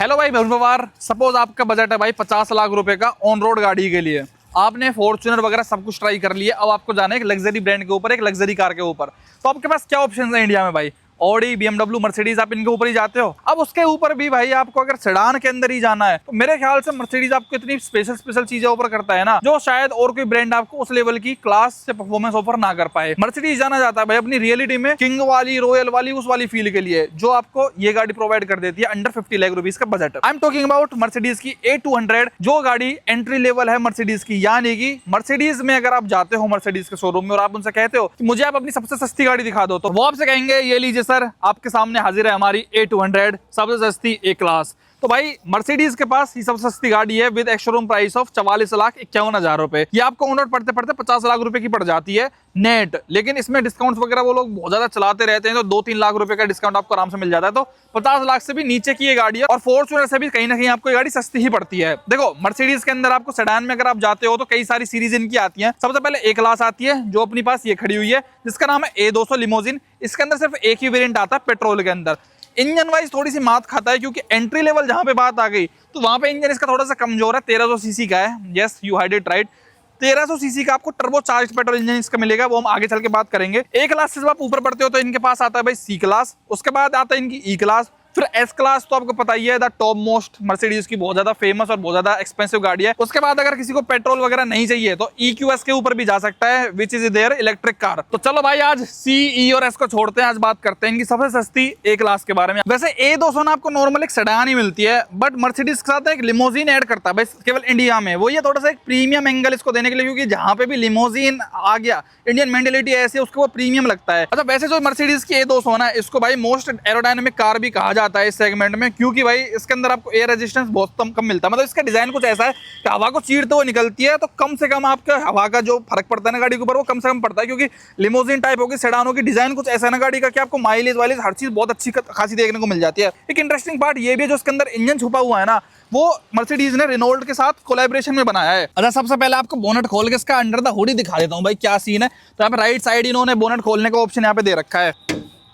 Hello भाई Pawar, suppose आपका budget है भाई 50 लाख रुपए का ऑन रोड गाड़ी के लिए। आपने फॉर्च्यूनर वगैरह सब कुछ ट्राई कर लिया, अब आपको जाना है एक लग्जरी ब्रांड के ऊपर, एक लग्जरी कार के ऊपर। तो आपके पास क्या ऑप्शन है इंडिया में भाई? ऑडी, बीएमडब्ल्यू, मर्सिडीज, आप इनके ऊपर ही जाते हो। अब उसके ऊपर भी भाई आपको अगर सेडान के अंदर ही जाना है तो मेरे ख्याल से मर्सिडीज आपको इतनी स्पेशल चीजें ऑफर करता है ना, जो शायद और कोई ब्रांड आपको उस लेवल की क्लास से परफॉर्मेंस ऑफर ना कर पाए। मर्सिडीज जाना जाता है भाई अपनी रियलिटी में किंग वाली, रॉयल वाली, उस वाली फील के लिए, जो आपको ये गाड़ी प्रोवाइड कर देती है अंडर 50 लाख रुपीज का budget. I am talking about Mercedes की A200, जो गाड़ी एंट्री लेवल है मर्सिडीज की। यानी कि मर्सिडीज में अगर आप जाते हो मर्सिडीज के शोरूम में और आप उनसे कहते हो कि मुझे आप अपनी सबसे सस्ती गाड़ी दिखा दो, तो वो आपसे कहेंगे ये लीजिए सर, आपके सामने हाजिर है हमारी A200, सबसे सस्ती A क्लास। तो भाई मर्सिडीज के पास ये सबसे सस्ती गाड़ी है विद एक्स-शोरूम प्राइस ऑफ 44,51,000 रुपए। ये आपको ऑन रोड पढ़ते पढ़ते 50 लाख रुपए की पड़ जाती है नेट। लेकिन इसमें डिस्काउंट वगैरह वो लोग बहुत ज्यादा चलाते रहते हैं, तो 2-3 लाख रुपए का डिस्काउंट आपको आराम से मिल जाता है। तो 50 लाख से भी नीचे की ये गाड़ी है और फॉर्च्यूनर से भी कहीं ना कहीं आपको ये गाड़ी सस्ती ही पड़ती है। देखो मर्सिडीज के अंदर आपको सेडान में अगर आप जाते हो तो कई सारी सीरीज इनकी आती है। सबसे पहले A क्लास आती है, जो अपनी पास ये खड़ी हुई है, जिसका नाम है A200 लिमोजिन। इसके अंदर सिर्फ एक ही वेरिएंट आता है पेट्रोल के अंदर। इंजन वाइज थोड़ी सी मात खाता है, क्योंकि एंट्री लेवल जहां पे बात आ गई तो वहां पे इंजन इसका थोड़ा सा कमजोर है। 1300 सीसी का है। Yes, you hide it right. 1300 CC का आपको टर्बो चार्ज पेट्रोल इंजन इसका मिलेगा, वो हम आगे चल के बात करेंगे। A क्लास से जब आप ऊपर बढ़ते हो तो इनके पास आता है भाई C क्लास, उसके बाद आता है इनकी E क्लास, फिर S क्लास। तो आपको पता ही है द टॉप मोस्ट मर्सिडीज की बहुत ज्यादा फेमस और बहुत ज्यादा एक्सपेंसिव गाड़ी है। उसके बाद अगर किसी को पेट्रोल वगैरह नहीं चाहिए तो EQS के ऊपर भी जा सकता है, which is there electric car. तो चलो भाई आज C, E और S को छोड़ते हैं, आज बात करते हैं इनकी सबसे सस्ती A क्लास के बारे में। वैसे A200 ना आपको नॉर्मल एक सेडान ही मिलती है, बट मर्सिडीज के साथ एक लिमोजिन ऐड करता है भाई केवल इंडिया में। वो ये थोड़ा सा एक प्रीमियम एंगल इसको देने के लिए, क्योंकि जहां पे भी लिमोजिन आ गया, इंडियन मेंटेलिटी ऐसी है, उसको वो प्रीमियम लगता है। अच्छा, वैसे जो मर्सिडीज की A200 ना, इसको भाई मोस्ट एरोडायनेमिक कार भी कहा जाता है इस सेगमेंट में, क्योंकि भाई इसके अंदर आपको एयर रेजिस्टेंस बहुत कम मिलता है। मतलब इसका डिजाइन कुछ ऐसा है कि हवा को चीरते हुए निकलती है, तो कम से कम आपका हवा का जो फर्क पड़ता है ना गाड़ी के ऊपर, वो कम से कम पड़ता है। क्योंकि लिमोजिन टाइप होगी, सेडानों की डिजाइन कुछ ऐसा है ना गाड़ी का कि आपको माइलेज वाइलेज हर चीज बहुत अच्छी खासी देखने को मिल जाती है। एक इंटरेस्टिंग पार्ट ये भी है, जो इसके अंदर इंजन छुपा हुआ है ना, वो मर्सिडीज ने रेनॉल्ट के साथ कोलैबोरेशन में बनाया है। अच्छा, सबसे पहले आपको बोनट खोल के इसका अंडर द हुड ही दिखा देता हूँ भाई क्या सीन है। तो यहाँ पे राइट साइड इन्होंने बोनट खोलने का ऑप्शन यहाँ पे दे रखा है।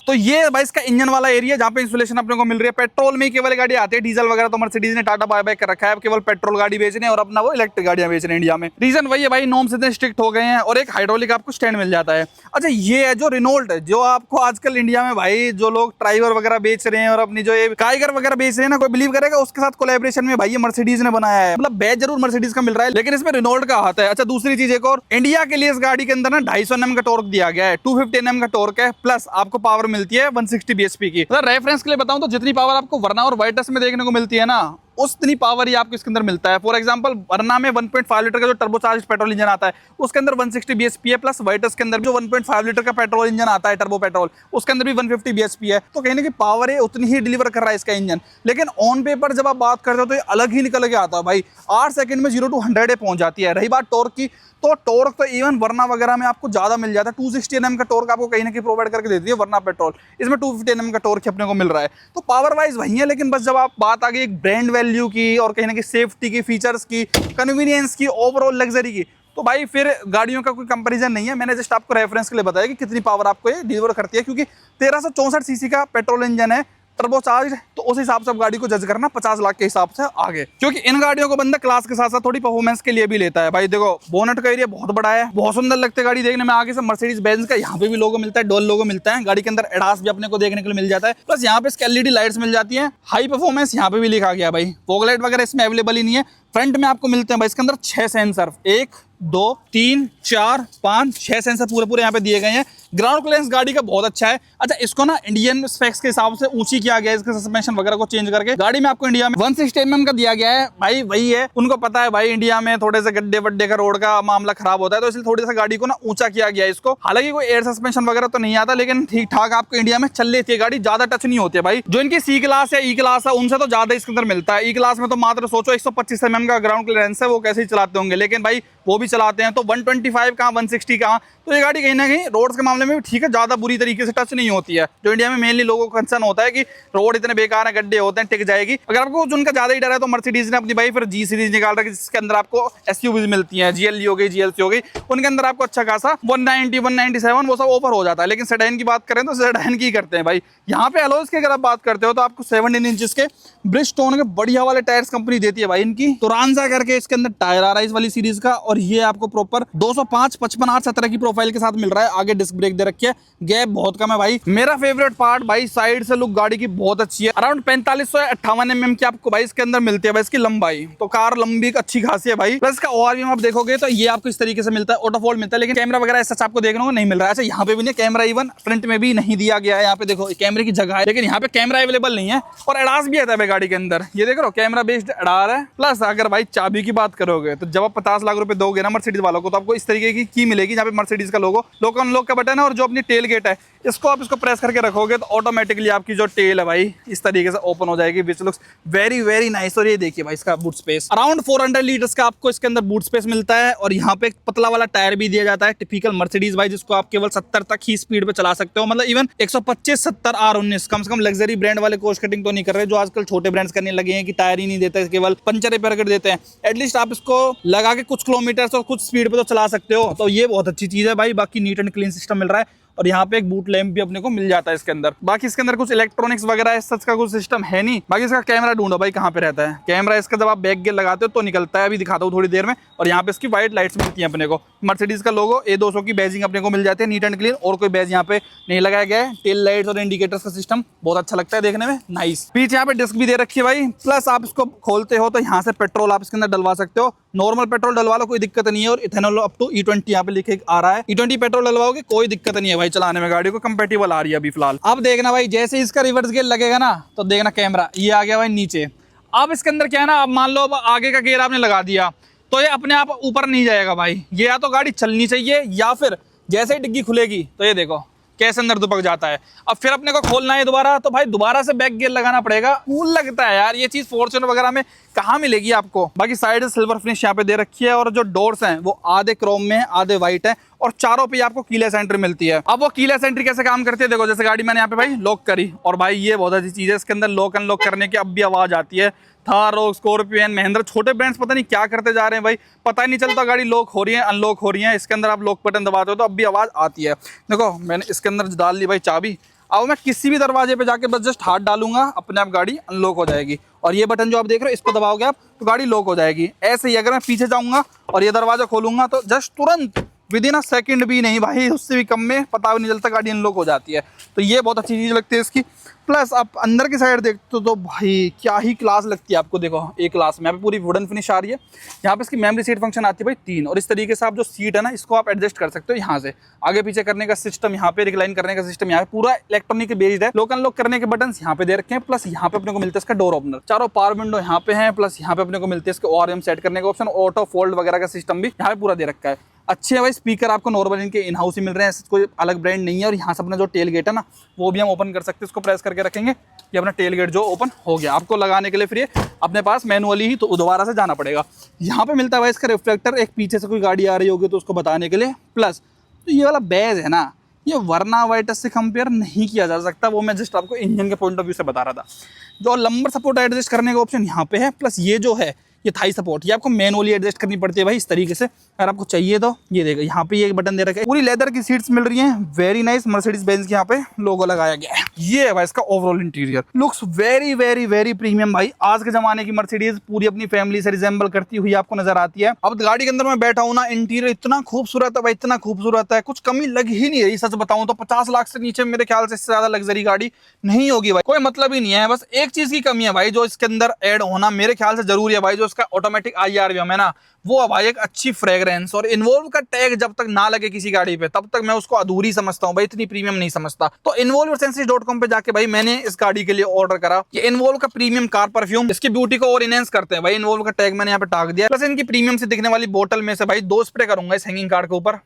तो ये भाई इसका इंजन वाला एरिया जहाँ पे इंसुलेशन अपने को मिल रही है। पेट्रोल में ही केवल गाड़ी आती है, डीजल वगैरह तो मर्सिडीज ने टाटा बाय बाय कर रखा है। अब केवल पेट्रोल गाड़ी बेचने हैं और अपना वो इलेक्ट्रिक गाड़ियां बेच रहे हैं इंडिया में। रीजन वही है भाई, नॉर्म्स इतने स्ट्रिक्ट हो गए हैं और एक हाइड्रोलिक आपको स्टैंड मिल जाता है। अच्छा, ये है जो रेनॉल्ट है, जो आपको आजकल इंडिया में भाई जो लोग ड्राइवर वगैरह बेच रहे हैं और अपनी जो ये काइगर वगैरह बेच रहे हैं ना, कोई बिलीव करेगा उसके साथ कोलैबोरेशन में भाई ये मर्सिडीज ने बनाया है। मतलब बैच जरूर मर्सिडीज का मिल रहा है, लेकिन इसमें रेनॉल्ट का हाथ है। अच्छा, दूसरी चीज एक और, इंडिया के लिए इस गाड़ी के अंदर ना 250 Nm का टॉर्क दिया गया है, 250 Nm का टॉर्क है, प्लस आपको पावर मिलती है 160 bhp की। रेफरेंस के लिए बताऊं तो जितनी पावर आपको वर्ना और वाइटस में देखने को मिलती है ना, उतनी पावर ही आपको इसके अंदर मिलता है। फॉर एग्जांपल, वर्ना में 1.5 लीटर का जो टर्बो चार्ज पेट्रोल इंजन आता है, उसके अंदर 160 bhp है, प्लस वाइटस के अंदर जो 1.5 लीटर का पेट्रोल इंजन आता है टर्बो पेट्रोल, उसके अंदर भी 150 bhp है। तो कहने की पावर है उतनी ही डिलीवर कर रहा है इसका इंजन। लेकिन ऑन पेपर जब आप बात करते हो तो ये अलग ही निकल के आता है भाई। 8 सेकंड में 0 to 100 पहुंच जाती है। रही बात टॉर्क की, तो टॉर्क तो इवन वर्ना वगैरह में आपको ज्यादा मिल जाता है। 260 Nm का टॉर्क आपको कहीं ना कहीं प्रोवाइड करके देती है वर्ना पेट्रोल, इसमें 250 Nm का टॉर्क अपने को मिल रहा है। तो पावर वाइज वही है, लेकिन बस जब आप बात आ गई एक ब्रांड वैल्यू की और कहीं ना कहीं सेफ्टी की, फीचर्स की, कन्वीनियंस की, ओवरऑल लग्जरी की, तो भाई फिर गाड़ियों का कोई कंपैरिजन नहीं है। मैंने जस्ट आपको रेफरेंस के लिए बताया कि कितनी पावर आपको ये डिलीवर करती है, क्योंकि 1364 सीसी का पेट्रोल इंजन है, टर्बो चार्ज, तो उस हिसाब से आप गाड़ी को जज करना 50 लाख के हिसाब से आगे। क्योंकि इन गाड़ियों को बंदा क्लास के साथ साथ थोड़ी परफॉर्मेंस के लिए भी लेता है भाई। देखो बोनट का एरिया बहुत बड़ा है, बहुत सुंदर लगती है गाड़ी देखने में। आगे से मर्सिडीज बेंज का यहाँ पे भी लोगो मिलता है, डोल लोगो मिलता है। गाड़ी के अंदर एडास भी अपने को देखने के लिए मिल जाता है, प्लस यहाँ पे LED लाइट्स मिल जाती है। हाई परफॉर्मेंस यहाँ पे भी लिखा गया भाई। फॉग लाइट वगैरह इसमें अवेलेबल ही नहीं है। फ्रंट में आपको मिलते हैं भाई इसके अंदर 6 सेंसर, 1 2 3 4 5 6 सेंसर पूरे यहाँ पे दिए गए हैं। ग्राउंड क्लियरेंस गाड़ी का बहुत अच्छा है। अच्छा, इसको ना इंडियन स्पेक्स के हिसाब से ऊंची किया गया है, इसके सस्पेंशन वगैरह को चेंज करके। गाड़ी में आपको इंडिया में 160 mm का दिया गया है भाई। वही है, उनको पता है भाई इंडिया में थोड़े से गड्ढे वड्डे का रोड का मामला खराब होता है, तो इसलिए थोड़ी सा गाड़ी को ना ऊंचा किया गया है इसको। हालांकि कोई एयर सस्पेंशन वगैरह तो नहीं आता, लेकिन ठीक ठाक आपको इंडिया में चल लेती है गाड़ी, ज्यादा टच नहीं होती है भाई। जो इनकी C क्लास है, E क्लास है, उनसे तो ज्यादा इसके अंदर मिलता है। E क्लास में तो मात्र सोचो 125 mm का ग्राउंड क्लियरेंस है, वो कैसे ही चलाते होंगे। लेकिन भाई वो भी चलाते हैं, तो 125 कहाँ 160 कहाँ। तो ये गाड़ी कहीं ना कहीं रोड्स के मामले में भी ठीक है, ज़्यादा बुरी तरीके से टच नहीं होती है, जो इंडिया में मेनली लोगों को कंसर्न होता है कि रोड इतने बेकार है, गड्ढे होते हैं, टिक जाएगी। अगर आपको उनका ज़्यादा ही डर है तो मर्सिडीज ने अपनी भाई फिर जी सीरीज निकाल रखी है, जिसके अंदर आपको एसयूवीज मिलती हैं, जीएलई हो गई, जीएलसी हो गई, उनके अंदर आपको अच्छा खासा 190 197 वो सब ऑफर हो जाता है। लेकिन सेडान की बात करें तो सेडान की करते हैं भाई। यहाँ पे एलॉयज की अगर आप बात करते हो तो आपको 17 इंचेस के ब्रिजस्टोन के बढ़िया वाले टायर्स कंपनी देती है भाई इनकी। तुरांजा करके इसके अंदर टायर आ रहा है इस वाली सीरीज का, और ये आपको प्रॉपर 205 55 8 17 की प्रोफाइल के साथ मिल रहा है। आगे डिस्क ब्रेक दे रखी है, गैप बहुत कम है भाई। मेरा फेवरेट पार्ट भाई साइड से लुक गाड़ी की बहुत अच्छी है। अराउंड 4558 mm की आपको भाई इसके अंदर मिलती है भाई इसकी लंबाई, तो कार लंबी अच्छी खासी है भाई। प्लस इसका ओआरवीएम आप देखोगे तो ये आपको इस तरीके से मिलता है, ऑटो फोल्ड मिलता है, लेकिन कैमरा वगैरह ऐसा आपको देखने को नहीं मिल रहा है। अच्छा यहाँ पे भी नहीं कैमरा, इवन फ्रंट में भी नहीं दिया गया है। यहाँ पे देखो कैमरे की जगह है, लेकिन यहाँ पे कैमरा अवेलेबल नहीं है। और एडास भी आता है भाई गाड़ी के अंदर, ये देख रहे हो कैमरा बेस्ड एडार है। प्लस अगर भाई चाबी की बात करोगे तो जब आप 50 लाख रुपए दोगे ना मर्सिडीज वालों को, तो आपको इस तरीके की की मिलेगी, जहाँ पे मर्सिडीज का लोगो लोक अनलॉक का बटन है, और जो अपनी टेल गेट है इसको आप इसको प्रेस करके रखोगे तो ऑटोमेटिकली आपकी जो टेल है भाई इस तरीके से ओपन हो जाएगी, which looks very very nice. और ये देखिए भाई इसका बूट स्पेस अराउंड 400 लीटर्स का आपको इसके अंदर बूट स्पेस मिलता है। और यहाँ पे एक पतला वाला टायर भी दिया जाता है, टिपिकल मर्सिडीज भाई, जिसको आप केवल 70 तक ही स्पीड पे चला सकते हो। मतलब इवन 125 70 R19 कम से कम लग्जरी ब्रांड वाले कोस्ट कटिंग तो नहीं कर रहे, जो आजकल छोटे ब्रांड्स करने लगे हैं कि टायर ही नहीं देते, केवल पंचर रिपेयर कर देते हैं। एटलीस्ट आप इसको लगा के कुछ किलोमीटर और कुछ स्पीड पे तो चला सकते हो, तो ये बहुत अच्छी चीज है भाई। बाकी नीट एंड क्लीन सिस्टम मिल रहा है, और यहाँ पे एक बूट लैंप भी अपने को मिल जाता है इसके अंदर। बाकी इसके अंदर कुछ इलेक्ट्रॉनिक्स वगैरह सच का कुछ सिस्टम है नहीं। बाकी इसका कैमरा ढूंढो भाई कहाँ पे रहता है कैमरा, इसका जब आप बैक गियर लगाते हो तो निकलता है, अभी दिखाता हूँ थोड़ी देर में। और यहाँ पे इसकी व्हाइट लाइट्स मिलती हैं अपने को, मर्सिडीज का लोगो A200 की बैजिंग अपने को मिल जाती है नीट एंड क्लीन, और कोई बैज यहाँ पे नहीं लगाया गया है। टेल लाइट्स और इंडिकेटर्स का सिस्टम बहुत अच्छा लगता है देखने में, नाइस। पीछे यहाँ पे डिस्क भी दे रखी है भाई। प्लस आप इसको खोलते हो तो यहाँ से पेट्रोल आप इसके अंदर डलवा सकते हो, नॉर्मल पेट्रोल डलवा लो कोई दिक्कत नहीं है। और इथेनॉल अप टू E20 यहाँ पे लिखे आ रहा है, E20 पेट्रोल डलवाओगे कोई दिक्कत नहीं है भाई चलाने में, गाड़ी को कंपेटेबल आ रही है अभी फिलहाल। अब देखना भाई जैसे इसका रिवर्स गियर लगेगा ना, तो देखना कैमरा ये आ गया भाई नीचे। अब इसके अंदर क्या है ना, अब मान लो अब आगे का गियर आपने लगा दिया तो ये अपने आप ऊपर नहीं जाएगा भाई, ये या तो गाड़ी चलनी चाहिए या फिर जैसे ही डिग्गी खुलेगी तो ये देखो कैसे अंदर दुपक जाता है। अब फिर अपने को खोलना है दोबारा, तो भाई दोबारा से बैक गियर लगाना पड़ेगा। कूल लगता है यार ये चीज, फॉर्च्यूनर वगैरह में कहाँ मिलेगी आपको। बाकी साइड से सिल्वर फिनिश यहाँ पे दे रखी है, और जो डोर्स हैं वो आधे क्रोम में आधे व्हाइट है, और चारों पे आपको कीलेस एंट्री मिलती है। अब वो कीलेस एंट्री कैसे काम करती है देखो, जैसे गाड़ी मैंने यहाँ पे भाई लॉक करी, और भाई ये बहुत अच्छी चीज है, इसके अंदर लॉक अनलॉक करने की अब भी आवाज आती है। थार, स्कॉर्पियन, महिंद्रा, छोटे ब्रांड्स पता नहीं क्या करते जा रहे हैं भाई, पता ही नहीं चलता गाड़ी लॉक हो रही है अनलॉक हो रही है। इसके अंदर आप लॉक बटन दबाते हो तो अब भी आवाज आती है। देखो मैंने इसके अंदर डाल ली भाई चाबी, अब मैं किसी भी दरवाजे पे जाके बस जस्ट हाथ डालूंगा, अपने आप गाड़ी अनलॉक हो जाएगी। और ये बटन जो आप देख रहे हो इसको दबाओगे आप तो गाड़ी लॉक हो जाएगी। ऐसे ही अगर मैं पीछे जाऊंगा और ये दरवाजा खोलूंगा तो जस्ट तुरंत विद इन अ सेकंड भी नहीं भाई, उससे भी कम में पता भी नहीं चलता गाड़ी अनलॉक हो जाती है। तो ये बहुत अच्छी चीज़ लगती है इसकी। प्लस आप अंदर की साइड देखते हो तो भाई क्या ही क्लास लगती है आपको। देखो एक क्लास में यहाँ पे पूरी वुडन फिनिश आ रही है। यहाँ पे इसकी मेमोरी सीट फंक्शन आती है भाई 3, और इस तरीके से आप जो सीट है ना इसको आप एडजस्ट कर सकते हो यहाँ से, आगे पीछे करने का सिस्टम यहाँ पे, रिक्लाइन करने का सिस्टम यहाँ पे, पूरा इलेक्ट्रॉनिक बेस्ड है। लॉक अनलॉक करने के बटन यहाँ पे दे रखे हैं। प्लस यहाँ पे अपने को मिलता है इसका डोर ओपनर, चारों पावर विंडो यहाँ पे है। प्लस यहाँ पे अपने को मिलते हैं इसके ORM सेट करने का ऑप्शन, ऑटो फोल्ड वगैरह का सिस्टम भी यहाँ पे पूरा दे रखा है। अच्छे है भाई, स्पीकर आपको नॉर्मल इनके इन हाउस ही मिल रहे हैं, कोई अलग ब्रांड नहीं है। और यहाँ से अपना जो टेल गेट है ना वो भी हम ओपन कर सकते हैं, इसको प्रेस करके रखेंगे ये अपना टेल गेट जो ओपन हो गया। आपको लगाने के लिए फिर ये अपने पास मैनुअली ही तो दोबारा से जाना पड़ेगा। यहाँ पे मिलता है भाई इसका रिफ्लेक्टर, एक पीछे से कोई गाड़ी आ रही होगी तो उसको बताने के लिए। प्लस तो ये वाला बेज है ना, ये वरना वाइटस से कंपेयर नहीं किया जा सकता, वो मैं जस्ट आपको इंजन के पॉइंट ऑफ व्यू से बता रहा था। जो लंबर सपोर्ट एडजस्ट करने का ऑप्शन यहाँ पे है। प्लस ये जो है ये थाई सपोर्ट, ये आपको मैनुअली एडजस्ट करनी पड़ती है भाई इस तरीके से। अगर आपको चाहिए तो ये देखो यहाँ पे ये बटन दे रखा है, पूरी लेदर की सीट्स मिल रही हैं, वेरी नाइस। मर्सिडीज बेंज के यहाँ पे लोगो लगाया गया है। ये है भाई इसका overall interior, looks very very very premium भाई। आज के जमाने की मर्सिडीज पूरी अपनी फैमिली से रिजेंबल करती हुई आपको नजर आती है। अब गाड़ी के अंदर मैं बैठा हूँ ना, इंटीरियर इतना खूबसूरत है भाई, इतना खूबसूरत है, कुछ कमी लग ही नहीं रही। सच बताऊं तो 50 लाख से नीचे मेरे ख्याल से इससे ज्यादा लग्जरी गाड़ी नहीं होगी भाई, कोई मतलब ही नहीं है। बस एक चीज की कमी है भाई जो इसके अंदर ऐड होना मेरे ख्याल से जरूरी है भाई, जो इसका ऑटोमेटिक IRVM है ना, वो है भाई एक अच्छी फ्रेग्रेंस। और इन्वॉल्व का टैग जब तक ना लगे किसी गाड़ी पे तब तक मैं उसको अधूरी समझता हूँ भाई, इतनी प्रीमियम नहीं समझता। तो involversenses.com पे जाके भाई मैंने इस गाड़ी के लिए ऑर्डर करा। ये इन्वॉल्व का प्रीमियम कार परफ्यूम, इसकी ब्यूटी को और इनहेंस करते हैं भाई। इन्वॉल्व का टैग मैंने यहाँ पे टाक दिया। प्लस इनकी प्रीमियम से दिखने वाली बोतल में से भाई 2 स्प्रे करूंगा इस हैंगिंग कार्ड के ऊपर।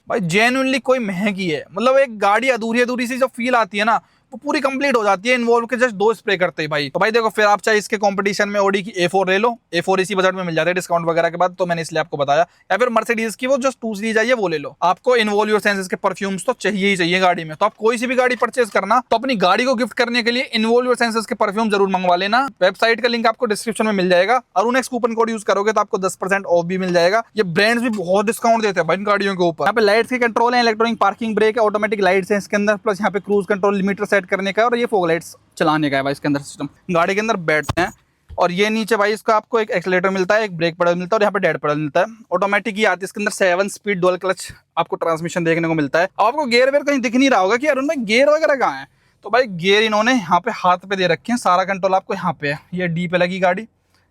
भाई जेन्युइनली कोई महंगी है, मतलब एक गाड़ी अधूरी अधूरी सी जो फील आती है ना वो पूरी कंप्लीट हो जाती है इन्वॉल्व के जस्ट 2 स्प्रे करते ही भाई। तो भाई देखो फिर आप चाहे इसके कंपटीशन में ऑडी की A4 ले लो, A4 इसी बजट में मिल जाता है डिस्काउंट वगैरह के बाद, तो मैंने इसलिए आपको बताया। या फिर मर्सिडीज की वो जस्ट 2 सीरीज आई है वो ले लो। आपको इन्वॉल्व योर सेंसेस के परफ्यूम्स तो चाहिए ही चाहिए गाड़ी में। तो आप कोई सी भी गाड़ी परचेज करना तो अपनी गाड़ी को गिफ्ट करने के लिए इन्वॉल्व योर सेंसेस के परफ्यूम जरूर मंगवा लेना। वेबसाइट का लिंक आपको डिस्क्रिप्शन में मिल जाएगा। अरुणेक्स कूपन कोड यूज करोगे तो आपको 10% ऑफ भी मिल जाएगा। ये ब्रांड्स भी बहुत डिस्काउंट देते हैं भाई इन गाड़ियों के ऊपर। यहाँ पे लाइट्स के कंट्रोल है, इलेक्ट्रॉनिक पार्किंग ब्रेक है, ऑटोमेटिक लाइट्स है इसके अंदर, प्लस यहाँ पे क्रूज कंट्रोल लिमिटर सेट करने का और ये फॉग लाइट्स चलाने का है भाई इसके अंदर सिस्टम। गाड़ी के अंदर बैठते हैं और ये नीचे भाई इसका आपको एक एक्सीलेटर मिलता है, एक ब्रेक पेडल मिलता है और यहाँ पे डेड पेडल मिलता है। ऑटोमेटिक ही आती है इसके अंदर, 7 स्पीड डुअल क्लच आपको ट्रांसमिशन देखने को मिलता है। आपको गेयर वेयर कहीं दिख नहीं रहा होगा कि अरुण भाई गेयर वगैरह कहाँ है, तो भाई गेयर इन्होंने यहाँ पे हाथ पे दे रखे हैं। सारा कंट्रोल आपको यहाँ पे है। ये डी पे लगी गाड़ी,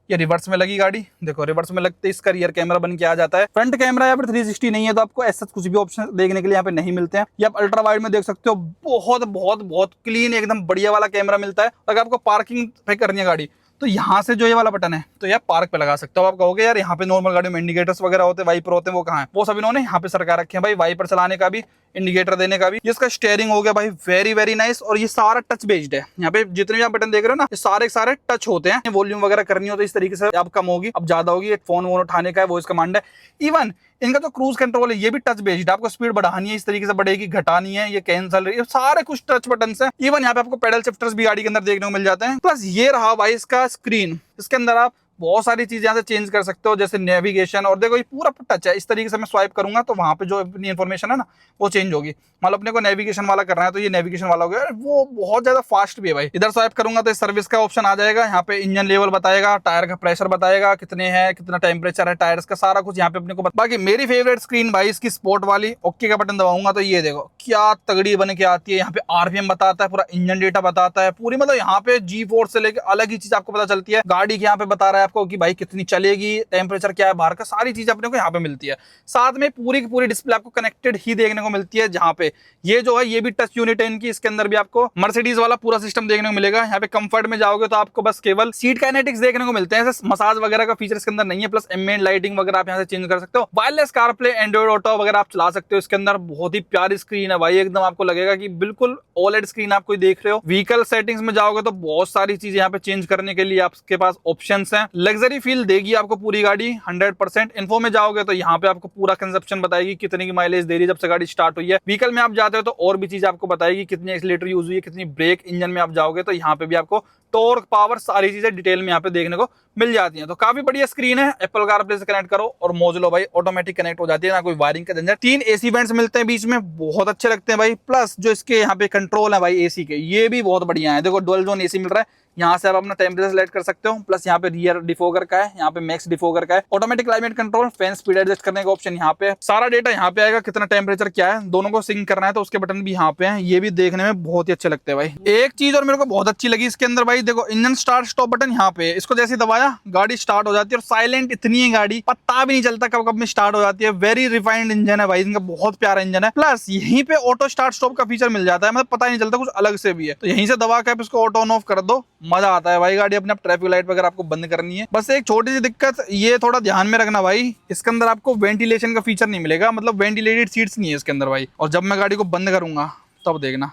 ये रिवर्स में लगी गाड़ी। देखो रिवर्स में लगते इसका रियर कैमरा बन के आ जाता है। फ्रंट कैमरा या फिर 360 नहीं है तो आपको ऐसा कुछ भी ऑप्शन देखने के लिए यहाँ पे नहीं मिलते हैं। ये आप अल्ट्रा वाइड में देख सकते हो, बहुत बहुत बहुत क्लीन एकदम बढ़िया वाला कैमरा मिलता है। अगर आपको पार्किंग पे करनी है गाड़ी तो यहाँ से जो ये वाला बटन है तो ये पार्क पे लगा सकते हो। आप कहोगे यार यहाँ पे नॉर्मल गाड़ियों में इंडिकेटर्स वगैरह होते हैं, वाइपर होते हैं, वो कहाँ है? वो सब इन्होंने यहाँ पे सरका रखे हैं भाई, वाइपर चलाने का भी, इंडिकेटर देने का भी। इसका स्टीयरिंग हो गया भाई वेरी वेरी नाइस और ये सारा टच बेस्ड है। यहाँ पे जितने भी आप बटन देख रहे हो ना, ये सारे टच होते हैं। वॉल्यूम वगैरह करनी हो तो इस तरीके से अब कम होगी, अब ज्यादा होगी। एक फोन वोन उठाने का है वॉइस कमांड है। इवन इनका जो क्रूज कंट्रोल है ये भी टच बेस्ड है। आपको स्पीड बढ़ानी है इस तरीके से बढ़ेगी, घटानी है, ये कैंसल, ये सारे कुछ टच बटन है। इवन यहाँ पे आपको पेडल शिफ्टर्स भी गाड़ी के अंदर देखने को मिल जाते हैं। प्लस ये रहा भाई इसका स्क्रीन, इसके अंदर आप बहुत सारी चीजें यहाँ से चेंज कर सकते हो, जैसे नेविगेशन। और देखो ये पूरा टच है, इस तरीके से मैं स्वाइप करूंगा तो वहां पे जो अपनी इन्फॉर्मेशन है ना वो चेंज होगी। मतलब अपने को नेविगेशन वाला करना है तो ये नेविगेशन वाला हो गया, वो बहुत ज्यादा फास्ट भी है भाई। इधर स्वाइप करूंगा तो सर्विस का ऑप्शन आ जाएगा। यहाँ पे इंजन लेवल बताएगा, टायर का प्रेशर बताएगा, कितने हैं, कितना टेम्परेचर है टायर्स का, सारा कुछ यहाँ पे अपने को बाकी मेरी फेवरेट स्क्रीन भाई इसकी स्पोर्ट वाली। ओके का बटन दबाऊंगा तो ये देखो क्या तगड़ी बन के आती है। यहाँ पे आरपीएम बताता है, पूरा इंजन डेटा बताता है पूरी, मतलब यहाँ पे G4 से लेकर अलग ही चीज आपको पता चलती है। गाड़ी के यहाँ पे बता रहा है आपको कि भाई कितनी चलेगी, टेम्परेचर क्या है बाहर का, सारी चीज अपने को यहाँ पे मिलती है। साथ में पूरी की पूरी डिस्प्ले आपको कनेक्टेड ही देखने को मिलती है। जहाँ पे ये जो है ये भी टच यूनिट है इनकी, इसके अंदर भी आपको मर्सिडीज वाला पूरा सिस्टम देखने को मिलेगा। यहाँ पे कंफर्ट में जाओगे तो आपको बस केवल सीट काइनेटिक्स देखने को मिलते हैं, मसाज वगैरह का फीचर इसके अंदर नहीं है। प्लस एम्बिएंट लाइटिंग वगैरह आप यहाँ से चेंज कर सकते हो। वायरलेस कारप्ले, एंड्रॉइड ऑटो वगैरह आप चला सकते हो इसके अंदर। बहुत ही प्यारी स्क्रीन है भाई, एकदम आपको लगेगा कि बिल्कुल OLED स्क्रीन आप कोई देख रहे हो। व्हीकल सेटिंग्स में जाओगे तो बहुत सारी चीजें यहाँ पे चेंज करने के लिए आपके पास ऑप्शंस हैं। लग्जरी फील देगी आपको पूरी गाड़ी 100%। इन्फो में जाओगे तो यहाँ पे आपको पूरा कंजप्शन बताएगी, कितने की माइलेज दे रही है जब से गाड़ी स्टार्ट हुई है। व्हीकल में आप जाते हो तो और भी चीज आपको बताएगी, कितनी एक्सीलरेटर यूज हुई है, कितनी ब्रेक। इंजन में आप जाओगे तो यहाँ पे भी आपको टॉर्क, पावर, सारी चीजें डिटेल में यहाँ पे देखने को मिल जाती हैं। तो काफी बढ़िया स्क्रीन है। एप्पल कारप्ले से कनेक्ट करो और मोजलो भाई ऑटोमेटिक कनेक्ट हो जाती है, ना कोई वायरिंग का झंझट। 3 AC वेंट्स मिलते हैं बीच में, बहुत अच्छे लगते हैं भाई। प्लस जो इसके यहाँ पे कंट्रोल है भाई AC के, ये भी बहुत बढ़िया है। देखो डुअल जोन AC मिल रहा है, यहाँ से आप अपना टेम्परेचर सेलेक्ट कर सकते हो। प्लस यहाँ पे रियर डिफोगर का है, यहाँ पे मैक्स डिफोगर का है। Automatic climate control, fan speed adjust करने का ऑप्शन यहाँ पे। सारा डेटा यहाँ पे आएगा, कितना टेम्परेचर क्या है, दोनों को सिंक करना है तो उसके बटन भी यहाँ पे हैं। ये भी देखने में बहुत ही अच्छे लगते हैं भाई। एक चीज और मेरे को बहुत अच्छी लगी इसके अंदर भाई, देखो इंजन स्टार्ट स्टॉप बटन यहाँ पे, इसको जैसे दबाया गाड़ी स्टार्ट हो जाती है। और साइलेंट इतनी है गाड़ी, पता भी नहीं चलता कब कब में स्टार्ट हो जाती है। वेरी रिफाइंड इंजन है भाई इनका, बहुत प्यारा इंजन है। प्लस यहीं पे ऑटो स्टार्ट स्टॉप का फीचर मिल जाता है, मतलब पता ही नहीं चलता, कुछ अलग से भी है। तो यहीं से दबा के आप इसको ऑटो ऑन ऑफ कर दो, मजा आता है भाई। गाड़ी अपने ट्रैफिक लाइट वगैरह आपको बंद करनी है। बस एक छोटी सी दिक्कत ये थोड़ा ध्यान में रखना भाई, इसके अंदर आपको वेंटिलेशन का फीचर नहीं मिलेगा, मतलब वेंटिलेटेड सीट्स नहीं है इसके अंदर भाई। और जब मैं गाड़ी को बंद करूंगा तब देखना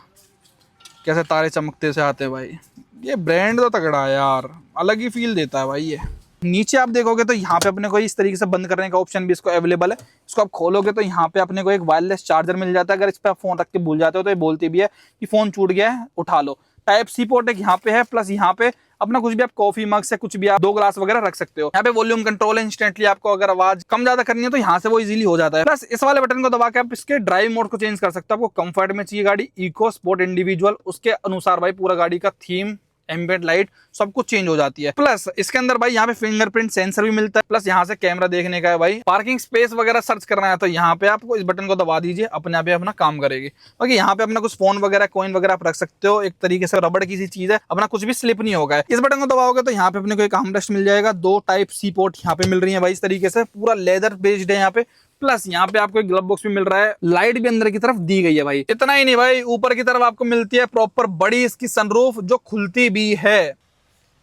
कैसे तारे चमकते से आते हैं भाई। ये ब्रांड तो तगड़ा है यार, अलग ही फील देता है भाई ये। नीचे आप देखोगे तो यहाँ पे अपने को इस तरीके से बंद करने का ऑप्शन भी इसको अवेलेबल है। इसको आप खोलोगे तो यहाँ पे अपने को एक वायरलेस चार्जर मिल जाता है। अगर इस पे आप फोन रख के भूल जाते हो तो ये बोलती भी है कि फोन छूट गया है, उठा लो। Type-C पोर्ट एक यहाँ पे है। प्लस यहाँ पे अपना कुछ भी आप कॉफी मग से कुछ भी आप 2 ग्लास वगैरह रख सकते हो। यहाँ पे वॉल्यूम कंट्रोल है, इंस्टेंटली आपको अगर आवाज कम ज्यादा करनी है तो यहाँ से वो इजीली हो जाता है। प्लस इस वाले बटन को दबा के आप इसके ड्राइव मोड को चेंज कर सकते हो। आपको कंफर्ट में चाहिए गाड़ी, इको, स्पोर्ट, इंडिविजुअल, उसके अनुसार भाई पूरा गाड़ी का थीम, एम्बिएंट लाइट सब कुछ चेंज हो जाती है। प्लस इसके अंदर भाई यहाँ पे फिंगरप्रिंट सेंसर भी मिलता है। प्लस यहाँ से कैमरा देखने का है भाई। पार्किंग स्पेस वगैरह सर्च करना है तो यहाँ पे आपको इस बटन को दबा दीजिए, अपने आप ही अपना काम करेगी। बाकी यहाँ पे अपना कुछ फोन वगैरह, कॉइन वगैरह आप रख सकते हो। एक तरीके से रबड़ की सी चीज है, अपना कुछ भी स्लिप नहीं होगा। इस बटन को दबाओगे तो यहाँ पे अपने को एक आर्मरेस्ट मिल जाएगा। 2 Type-C पोर्ट यहाँ पे मिल रही है भाई इस तरीके से, पूरा लेदर बेस्ड है यहाँ पे। प्लस यहाँ पे आपको एक ग्लव बॉक्स भी मिल रहा है, लाइट भी अंदर की तरफ दी गई है भाई। इतना ही नहीं भाई, ऊपर की तरफ आपको मिलती है प्रॉपर बड़ी इसकी सनरूफ जो खुलती भी है।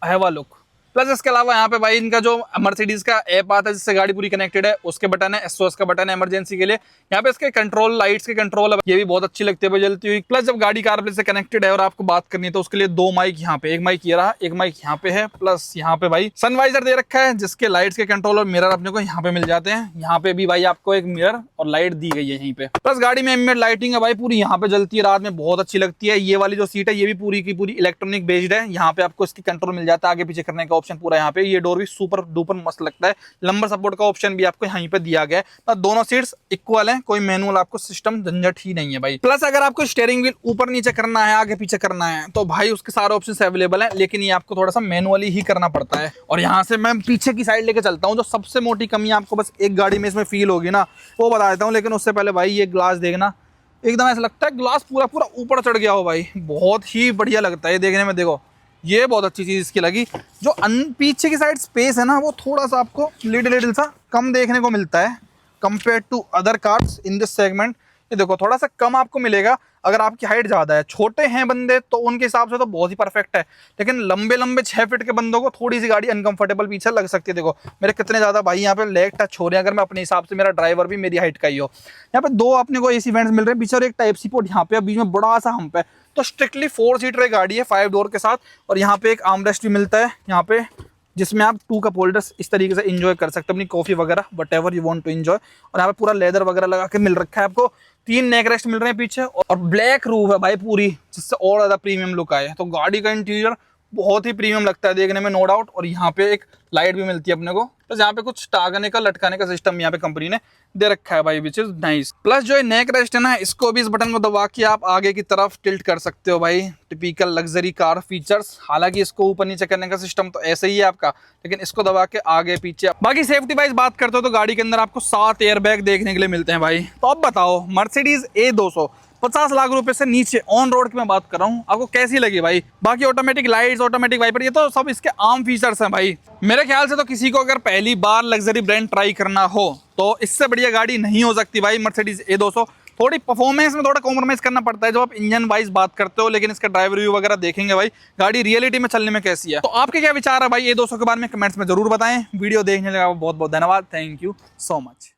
हैव अ लुक, प्लस इसके अलावा यहाँ पे भाई इनका जो मर्सिडीज का ऐप आता है जिससे गाड़ी पूरी कनेक्टेड है, उसके बटन है, एसओएस का बटन है इमरजेंसी के लिए। यहाँ पे इसके कंट्रोल, लाइट्स के कंट्रोल है, ये भी बहुत अच्छी लगती है भाई जलती हुई। प्लस जब गाड़ी कारप्ले से कनेक्टेड है और आपको बात करनी है तो उसके लिए 2 माइक यहाँ पे, एक माइक ये रहा, एक माइक यहाँ पे है। प्लस यहाँ पे भाई सनवाइजर दे रखा है जिसके लाइट्स के कंट्रोल और मिरर अपने को यहाँ पे मिल जाते हैं। यहाँ पे भी भाई आपको एक मिरर और लाइट दी गई है यहीं पे। प्लस गाड़ी में एम्बिएंट लाइटिंग है भाई पूरी यहाँ पे जलती है रात में, बहुत अच्छी लगती है। ये वाली जो सीट है ये भी पूरी की पूरी इलेक्ट्रॉनिक बेस्ड है। यहाँ पे आपको इसकी कंट्रोल मिल जाता है, आगे पीछे करने का ऑप्शन पूरा यहाँ पे। ये डोर भी सुपर डुपर मस्त लगता है, लंबर सपोर्ट का ऑप्शन भी आपको यहीं पे दिया गया है। दोनों सीट्स इक्वल हैं, कोई मैनुअल आपको सिस्टम झंझट ही नहीं है भाई। प्लस अगर आपको स्टीयरिंग व्हील ऊपर नीचे करना है, आगे पीछे करना है तो भाई उसके सारे ऑप्शंस अवेलेबल हैं, लेकिन ये आपको थोड़ा सा मैनुअली ही करना पड़ता है। और यहाँ से मैं पीछे की साइड लेके चलता हूँ। जो सबसे मोटी कमी आपको बस एक गाड़ी में इसमें फील होगी ना, वो बता देता हूँ। लेकिन उससे पहले भाई ये ग्लास देखना, एकदम ऐसा लगता है ग्लास पूरा पूरा ऊपर चढ़ गया हो भाई, बहुत ही बढ़िया लगता है देखने में। देखो ये बहुत अच्छी चीज़ इसकी लगी। जो पीछे की साइड स्पेस है ना, वो थोड़ा सा आपको लिटिल सा कम देखने को मिलता है compare to other cars in this segment. ये देखो थोड़ा सा कम आपको मिलेगा। अगर आपकी हाइट ज़्यादा है, छोटे हैं बंदे तो उनके हिसाब से तो बहुत ही परफेक्ट है, लेकिन लंबे लंबे 6 फीट के बंदों को थोड़ी सी गाड़ी अनकंफर्टेबल पीछे लग सकती है। देखो मेरे कितने ज़्यादा भाई यहाँ पे लेग टच हो रहे हैं, अगर मैं अपने हिसाब से, मेरा ड्राइवर भी मेरी हाइट का ही हो। यहाँ पे 2 अपने को एसी वेंट्स मिल रहे हैं पीछे और एक टाइप सी पोर्ट यहाँ पे, बीच में बड़ा सा हम्प है। तो स्ट्रिक्टली 4 सीटर गाड़ी है 5 डोर के साथ। और यहाँ पे एक आर्मरेस्ट भी मिलता है यहाँ पे, जिसमें आप 2 कप होल्डर्स इस तरीके से एंजॉय कर सकते हो अपनी कॉफी वगैरह, whatever you want to enjoy. और यहाँ पे पूरा लेदर वगैरह लगा के मिल रखा है आपको। 3 नेक रेस्ट मिल रहे हैं पीछे और ब्लैक रूफ है भाई पूरी, जिससे और ज़्यादा प्रीमियम लुक आए। तो गाड़ी का इंटीरियर बहुत ही प्रीमियम लगता है देखने में, नो डाउट। और यहाँ पे एक लाइट भी मिलती है अपने को। प्लस यहाँ पे कुछ टागने का, लटकाने का सिस्टम यहाँ पे कंपनी ने दे रखा है भाई, विच इज नाइस। प्लस जो नेक रेस्ट है ना, इसको भी इस बटन को दबा के आप आगे की तरफ टिल्ट कर सकते हो भाई। Typical luxury car features. हालांकि इसको ऊपर नीचे करने का सिस्टम तो ऐसे ही है आपका, लेकिन इसको दबा के आगे पीछे। बाकी सेफ्टी वाइज बात करते हो तो गाड़ी के अंदर आपको 7 एयर बैग देखने के लिए मिलते हैं भाई। तो अब बताओ मर्सिडीज A200 50 लाख रुपए से नीचे ऑन रोड की मैं बात कर रहा हूँ, आपको कैसी लगी भाई? बाकी ऑटोमेटिक लाइट्स, ऑटोमेटिक वाइपर, ये तो सब इसके आम फीचर्स हैं भाई। मेरे ख्याल से तो किसी को अगर पहली बार लग्जरी ब्रांड ट्राई करना हो तो इससे बढ़िया गाड़ी नहीं हो सकती भाई मर्सिडीज A200। थोड़ी परफॉर्मेंस में थोड़ा कॉम्प्रोमाइज करना पड़ता है जब आप इंजन वाइज बात करते हो, लेकिन इसका ड्राइव रिव्यू वगैरह देखेंगे भाई, गाड़ी रियलिटी में चलने में कैसी है। तो आपके क्या विचार है भाई A200 के बारे में, कमेंट्स में जरूर बताएं। वीडियो देखने लगा बहुत बहुत धन्यवाद, थैंक यू सो मच।